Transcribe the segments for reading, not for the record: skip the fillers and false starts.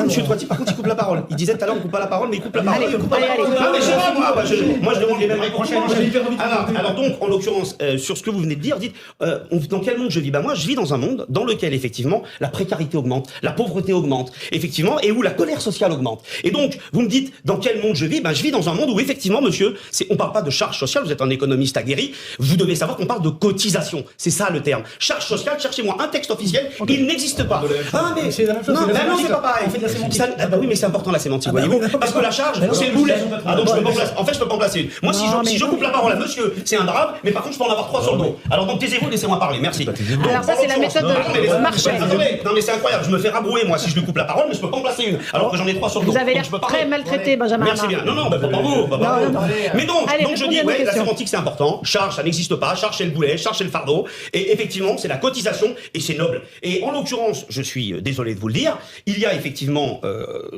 Monsieur Toiti, par contre, il coupe la parole. Il disait tout à l'heure, on coupe pas la parole, mais il coupe la parole. Allez, Mais je sais pas, moi, je demande les mêmes réponses. Alors donc, en l'occurrence, sur ce que vous venez de dire, dites, dans quel monde je vis? Moi, je vis dans un monde dans lequel, effectivement, la précarité augmente, la pauvreté augmente, effectivement, et où la colère sociale augmente. Et donc, vous me dites, dans quel monde je vis? Je vis dans un monde où, effectivement, monsieur, on parle pas de charge sociale, vous êtes un économiste aguerri, vous devez savoir qu'on parle de cotisation. C'est ça le terme. Charge sociale, cherchez-moi un texte officiel, il n'existe pas. Ah, mais c'est la même chose. Non, c'est pas pareil. On fait de la sémantique. Oui, mais c'est important la sémantique, voyez-vous. Parce que la charge, c'est le boulet. Ah, donc je peux pas placer. En fait, je peux pas en placer une. Moi, si je coupe la parole à monsieur, c'est un drame, mais par contre, je peux en avoir 3 sur le dos. Alors donc, taisez-vous, laissez-moi parler. Merci. Alors ça, c'est la méthode de Marchais. Non, mais c'est incroyable. Je me fais rabrouer, moi, si je lui coupe la parole, mais je peux pas en placer une. Alors que j'en ai 3 sur le dos. Vous avez l'air très maltraité, Benjamin. Merci bien. Non, pas vous. Mais donc, je dis, ouais, la sémantique, c'est important. Charge, ça n'existe pas. Charge, c'est le boulet. Charge, c'est le fardeau. Et effectivement, c'est la cotisation et c'est noble. Et en l'occurrence, je suis désolé de vous le dire, il y a effectivement,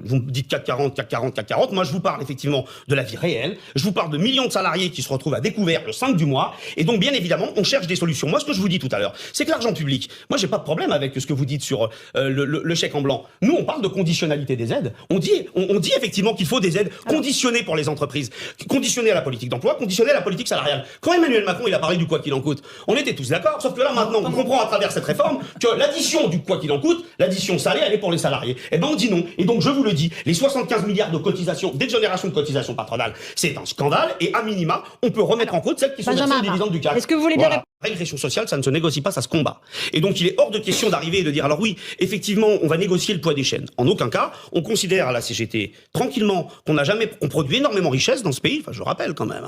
vous me dites CAC 40, CAC 40, CAC 40. Moi, je vous parle effectivement de la vie réelle. Je vous parle de millions de salariés qui se retrouvent à découvert le 5 du mois. Et donc, bien évidemment, on cherche des solutions. Moi, ce que je vous dis tout à l'heure, c'est que l'argent public, moi, j'ai pas de problème avec ce que vous dites sur le chèque en blanc. Nous, on parle de conditionnalité des aides. On dit effectivement qu'il faut des aides conditionnées pour les entreprises, conditionnées à la politique d'emploi, conditionnées à la politique salariale. Quand Emmanuel Macron, il a parlé du quoi qu'il en coûte, on était tous d'accord. Sauf que là, maintenant, on comprend à travers cette réforme que l'addition du quoi qu'il en coûte, l'addition salée, elle est pour les salariés. Eh ben, on dit non. Et donc, je vous le dis, les 75 milliards de cotisations, d'exonération de cotisations patronales, c'est un scandale. Et à minima, on peut remettre en cause celles qui sont versées aux dividendes du CAC. Est-ce que vous voulez bien répondre ? La régression sociale, ça ne se négocie pas, ça se combat. Et donc, il est hors de question d'arriver et de dire, alors oui, effectivement, on va négocier le poids des chaînes. En aucun cas, on considère à la CGT, tranquillement, on produit énormément de richesses dans ce pays. Enfin, je rappelle quand même,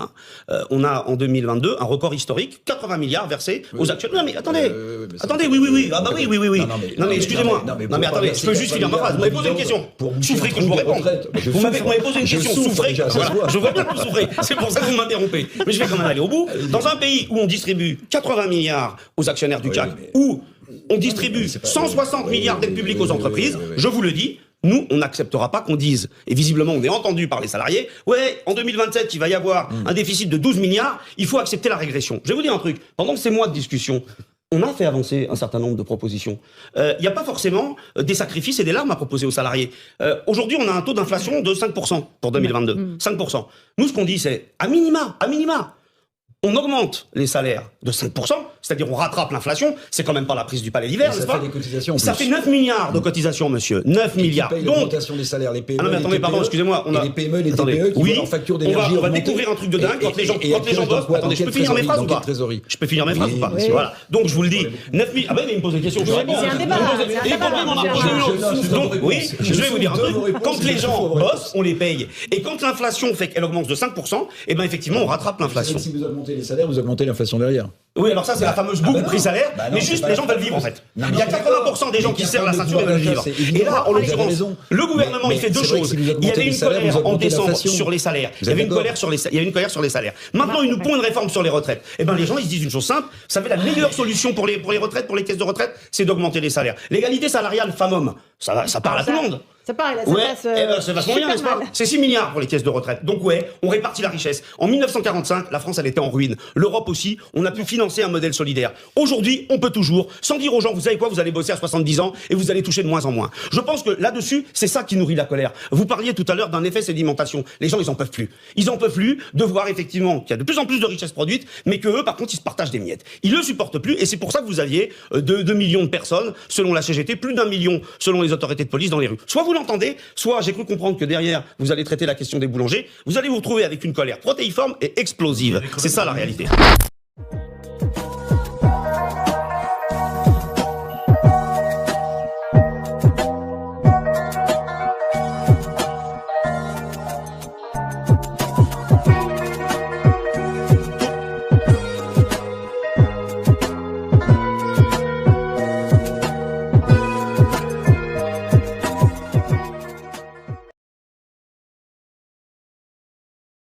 on a, en 2022, un record historique, 80 milliards versés aux actionnaires. Non, mais attendez. Oui. Ah, bah oui. Non, mais excusez-moi. Non, mais attendez, je peux juste finir ma phrase. Vous m'avez posé une question. Souffrez que je vous réponde. Vous m'avez posé une question. Souffrez. Voilà. Je vois bien que vous souffrez. C'est pour ça que vous m'interrompez. Mais je vais quand même aller au bout. Dans un pays où on distribue 80 milliards aux actionnaires du CAC, où on distribue 160 milliards d'aides publiques aux entreprises, je vous le dis, nous, on n'acceptera pas qu'on dise, et visiblement on est entendu par les salariés, ouais, en 2027, il va y avoir un déficit de 12 milliards, il faut accepter la régression. Je vais vous dire un truc, pendant ces mois de discussion, on a fait avancer un certain nombre de propositions. Il n'y a pas forcément des sacrifices et des larmes à proposer aux salariés. Aujourd'hui, on a un taux d'inflation de 5% pour 2022. 5%. Nous, ce qu'on dit, c'est, à minima, on augmente les salaires de 5%, c'est-à-dire on rattrape l'inflation, c'est quand même pas la prise du palais d'hiver, n'est-ce pas ? Ça fait 9 milliards de cotisations, monsieur. 9 milliards. Donc, l'augmentation des salaires, les PME, ah non, mais attendez, pardon, excusez-moi. Les PME, les TPE qui voient leur facture d'énergie on va découvrir un truc de dingue quand les gens bossent. Attendez, je peux finir mes phrases ou pas ? Je peux finir mes phrases ou pas ? Voilà. Donc, je vous le dis, 9 milliards. Ah ben, il me pose des questions. C'est un débat. Donc, oui, je vais vous dire un truc. Quand les gens bossent, on les paye. Et quand l'inflation fait qu'elle augmente de 5%, eh ben, effectivement, on rattrape l'inflation. Si vous augmentez les salaires, vous augmentez l'inflation derrière. Oui, alors ça, c'est la fameuse boucle prix-salaire, mais juste les gens veulent vivre, en fait. Il y a 80% des gens qui serrent la ceinture et veulent vivre. Et là, en l'occurrence, le gouvernement, il fait deux choses. Il y avait une colère en décembre sur les salaires. Il y avait une colère sur les salaires. Maintenant, il nous pond une réforme sur les retraites. Eh ben, les gens, ils se disent une chose simple. Vous savez, la meilleure solution pour les retraites, pour les caisses de retraite, c'est d'augmenter les salaires. L'égalité salariale femmes-hommes, ça parle à tout le monde. Ça parle, ça ouais, passe. C'est vachement bien, n'est-ce pas ? C'est 6 milliards pour les caisses de retraite. Donc ouais, on répartit la richesse. En 1945, la France, elle était en ruine. L'Europe aussi, on a pu financer un modèle solidaire. Aujourd'hui, on peut toujours, sans dire aux gens, vous savez quoi, vous allez bosser à 70 ans et vous allez toucher de moins en moins. Je pense que là-dessus, c'est ça qui nourrit la colère. Vous parliez tout à l'heure d'un effet sédimentation. Les gens, ils en peuvent plus. Ils en peuvent plus de voir effectivement qu'il y a de plus en plus de richesses produites, mais que eux, par contre, ils se partagent des miettes. Ils le supportent plus et c'est pour ça que vous aviez 2 millions de personnes, selon la CGT, plus d'1 million selon les autorités de police dans les rues. Soit vous l'entendez, soit j'ai cru comprendre que derrière, vous allez traiter la question des boulangers, vous allez vous retrouver avec une colère protéiforme et explosive. C'est ça la réalité.